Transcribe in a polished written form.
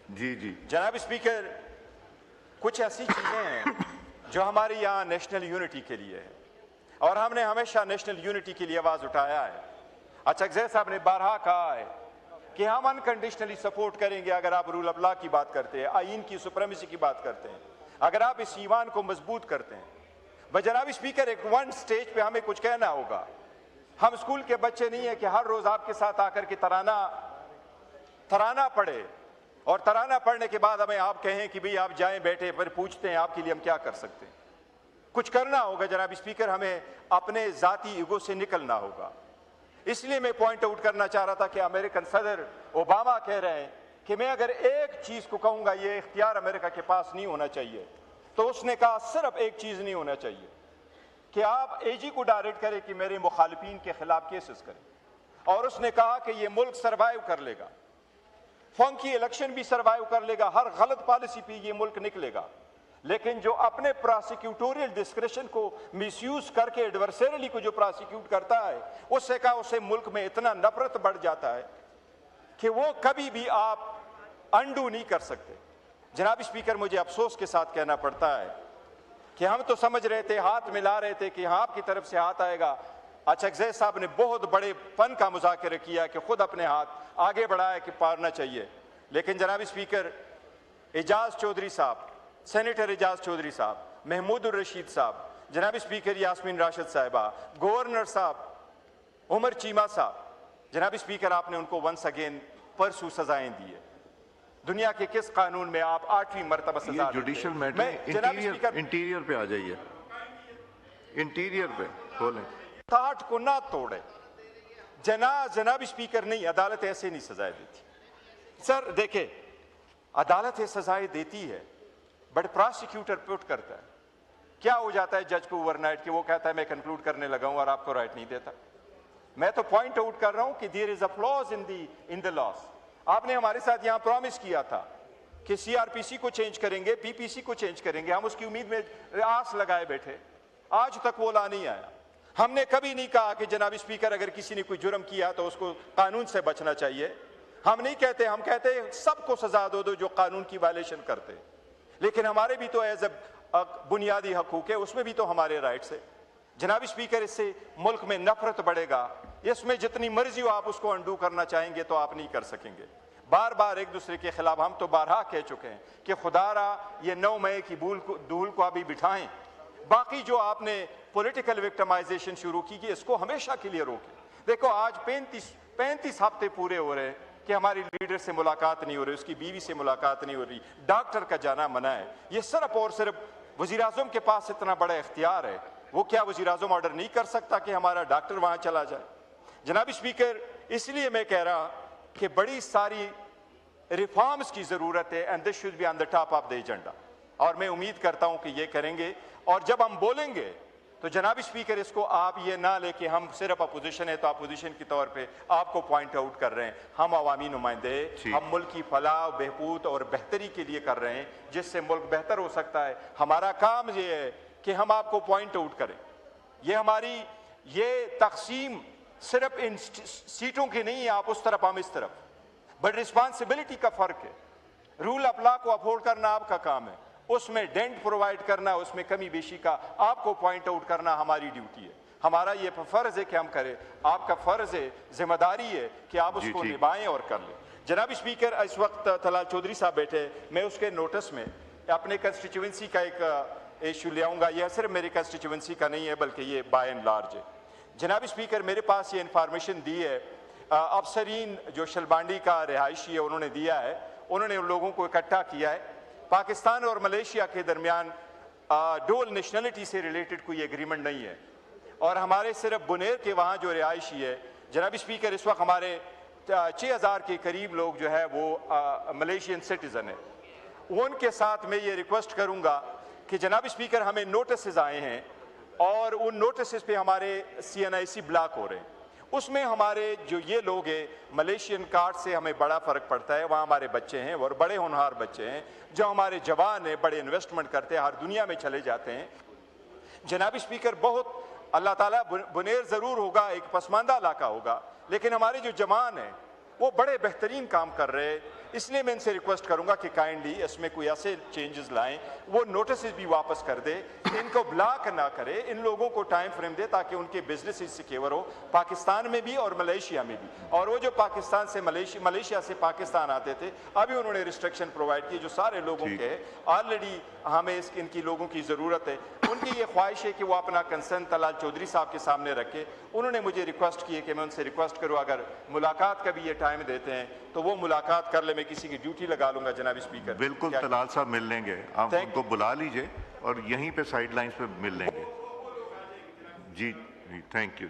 जी जी जनाब स्पीकर, कुछ ऐसी चीजें हैं जो हमारे यहाँ नेशनल यूनिटी के लिए है और हमने हमेशा नेशनल यूनिटी के लिए आवाज उठाया है। अचकज़ई साहब ने बारहा कहा है कि हम अनकंडीशनली सपोर्ट करेंगे अगर आप रूल ऑफ लॉ की बात करते हैं, आइन की सुप्रीमेसी की बात करते हैं, अगर आप इस ईमान को मजबूत करते हैं। बस जनाब स्पीकर, एक वन स्टेज पे हमें कुछ कहना होगा। हम स्कूल के बच्चे नहीं है कि हर रोज आपके साथ आकर के तराना पढ़े और तराना पढ़ने के बाद हमें आप कहें कि भाई आप जाएं बैठे, फिर पूछते हैं आपके लिए हम क्या कर सकते हैं। कुछ करना होगा जनाब स्पीकर, हमें अपने जाती ईगो से निकलना होगा। इसलिए मैं पॉइंट आउट करना चाह रहा था कि अमेरिकन सदर ओबामा कह रहे हैं कि मैं अगर एक चीज को कहूंगा ये इख्तियार अमेरिका के पास नहीं होना चाहिए, तो उसने कहा सिर्फ एक चीज नहीं होना चाहिए कि आप एजी को डायरेक्ट करें कि मेरे मुखालिफिन के खिलाफ केसेस करें। और उसने कहा कि ये मुल्क सर्वाइव कर लेगा, फंकी इलेक्शन भी सर्वाइव कर लेगा, हर गलत पॉलिसी पे ये मुल्क निकलेगा। लेकिन जो अपने प्रोसिक्यूटोरियल डिस्क्रिशन को मिसयूज करके एडवर्सरी को जो प्रोसिक्यूट करता है, उससे कहा उसे मुल्क में इतना नफरत बढ़ जाता है कि वो कभी भी आप अंडू नहीं कर सकते। जनाब स्पीकर, मुझे अफसोस के साथ कहना पड़ता है कि हम तो समझ रहे थे, हाथ मिला रहे थे कि हाँ आपकी तरफ से हाथ आएगा। अचकज़ई साहब ने बहुत बड़े फन का मुज़ाकरा किया कि खुद अपने हाथ आगे बढ़ाया कि पारना चाहिए। लेकिन जनाब स्पीकर, एजाज चौधरी साहब, सेनेटर एजाज चौधरी साहब, महमूद उर रशीद साहब, जनाब स्पीकर यास्मीन राशिद साहिबा, गवर्नर साहब उमर चीमा साहब, जनाब स्पीकर आपने उनको वंस अगेन परसू सजाएं दी है। दुनिया के किस कानून में आप 8वीं मरतबा सजा? जुडिशियल मैटर, इंटीरियर पे आ जाइए, इंटीरियर पे खोलें। ताट को ना तोड़े जनाब स्पीकर। नहीं, अदालत ऐसे नहीं सजाएं देती सर। देखे, अदालत सजाएं देती है बट प्रोसिक्यूटर पुट करता है। क्या हो जाता है जज को ओवरनाइट कि वो कहता है मैं कंक्लूड करने लगा हूं और आपको राइट नहीं देता। मैं तो पॉइंट आउट कर रहा हूं कि there is a flaws in the laws. आपने हमारे साथ यहां प्रॉमिस किया था कि सीआरपीसी को चेंज करेंगे, पीपीसी को चेंज करेंगे। हम उसकी उम्मीद में आस लगाए बैठे, आज तक वो ला नहीं आया। हमने कभी नहीं कहा कि जनाब स्पीकर अगर किसी ने कोई जुर्म किया तो उसको कानून से बचना चाहिए। हम नहीं कहते, हम कहते हैं सबको सजा दो जो कानून की वायलेशन करते। लेकिन हमारे भी तो एज अ बुनियादी हकूक है, उसमें भी तो हमारे राइट्स है। जनाब स्पीकर, इससे मुल्क में नफरत बढ़ेगा। इसमें जितनी मर्जी हो आप उसको अंडू करना चाहेंगे तो आप नहीं कर सकेंगे। बार बार एक दूसरे के खिलाफ हम तो बारहा कह चुके हैं कि खुदारा ये 9 मई की धूल को अभी बिठाएं। बाकी जो आपने पॉलिटिकल विक्टिमाइजेशन शुरू की इसको हमेशा के लिए रोकें। देखो, आज 35 हफ्ते पूरे हो रहे हैं कि हमारी लीडर से मुलाकात नहीं हो रही, उसकी बीवी से मुलाकात नहीं हो रही, डॉक्टर का जाना मना है। ये सिर्फ और सिर्फ वजीर आजम के पास इतना बड़ा इख्तियार है, वो क्या वजीर आजम ऑर्डर नहीं कर सकता कि हमारा डॉक्टर वहां चला जाए? जनाब स्पीकर, इसलिए मैं कह रहा कि बड़ी सारी रिफॉर्म्स की जरूरत है and this should be on the top of the agenda. और मैं उम्मीद करता हूं कि ये करेंगे। और जब हम बोलेंगे तो जनाब स्पीकर, इसको आप ये ना लेके हम सिर्फ अपोजिशन है तो अपोजिशन के तौर पे आपको पॉइंट आउट कर रहे हैं। हम अवामी नुमाइंदे, हम मुल्क की फलाह बहबूद और बेहतरी के लिए कर रहे हैं, जिससे मुल्क बेहतर हो सकता है। हमारा काम ये है कि हम आपको पॉइंट आउट करें। ये हमारी ये तकसीम सिर्फ इन सीटों की नहीं है, आप उस तरफ हम इस तरफ, बट रिस्पॉन्सिबिलिटी का फर्क है। रूल ऑफ लॉ को अफोर्ड करना आपका काम है, उसमें डेंट प्रोवाइड करना, उसमें कमी बेशी का आपको पॉइंट आउट करना हमारी ड्यूटी है। हमारा ये फर्ज है कि हम करें, आपका फर्ज है, जिम्मेदारी है कि आप उसको निभाएं और कर लें। जनाब स्पीकर, इस वक्त तलाल चौधरी साहब बैठे, मैं उसके नोटिस में अपने कंस्टिट्यूएंसी का एक इशू ले आऊंगा। यह सिर्फ मेरी कंस्टिट्यूएंसी का नहीं है बल्कि ये बाय एंड लार्ज है। जनाब स्पीकर, मेरे पास ये इंफॉर्मेशन दी है, अफसरीन जो शलबांडी का रिहायशी है उन्होंने दिया है, उन्होंने उन लोगों को इकट्ठा किया है। पाकिस्तान और मलेशिया के दरमियान डुअल नेशनलिटी से रिलेटेड कोई एग्रीमेंट नहीं है और हमारे सिर्फ बुनेर के वहाँ जो रिहायशी है, जनाब स्पीकर, इस वक्त हमारे 6000 के करीब लोग जो है वो मलेशियन सिटीजन है। उनके साथ मैं ये रिक्वेस्ट करूँगा कि जनाब स्पीकर, हमें नोटिस आए हैं और उन नोटिस पे हमारे CNIC ब्लॉक हो रहे हैं। उसमें हमारे जो ये लोग हैं मलेशियन कार्ड से हमें बड़ा फ़र्क पड़ता है। वहाँ हमारे बच्चे हैं और बड़े होनहार बच्चे हैं, जो हमारे जवान हैं, बड़े इन्वेस्टमेंट करते हैं, हर दुनिया में चले जाते हैं। जनाब स्पीकर, बहुत अल्लाह ताला बुनेर ज़रूर होगा, एक पसमानदा इलाका होगा, लेकिन हमारे जो जवान हैं वो बड़े बेहतरीन काम कर रहे हैं। इसलिए मैं इनसे रिक्वेस्ट करूंगा कि काइंडली इसमें कोई ऐसे चेंजेस लाएं, वो नोटिस भी वापस कर दे, इनको ब्लॉक ना करे, इन लोगों को टाइम फ्रेम दे ताकि उनके बिजनेस सिक्योर हो, पाकिस्तान में भी और मलेशिया में भी। और वो जो पाकिस्तान से मलेशिया से पाकिस्तान आते थे, अभी उन्होंने रिस्ट्रिक्शन प्रोवाइड की जो सारे लोगों के ऑलरेडी हमें इनकी लोगों की ज़रूरत है। उनकी ये ख्वाहिश है कि वो अपना कंसर्न तलाल चौधरी साहब के सामने रखे। उन्होंने मुझे रिक्वेस्ट की है कि मैं उनसे रिक्वेस्ट करूँ अगर मुलाकात का भी ये टाइम देते हैं तो वो मुलाकात कर ले, मैं किसी की ड्यूटी लगा लूंगा जनाब स्पीकर। बिल्कुल तलाल साहब मिल लेंगे, आप उनको बुला लीजिए और यहीं पे साइड लाइन्स पे मिल लेंगे। जी थैंक यू।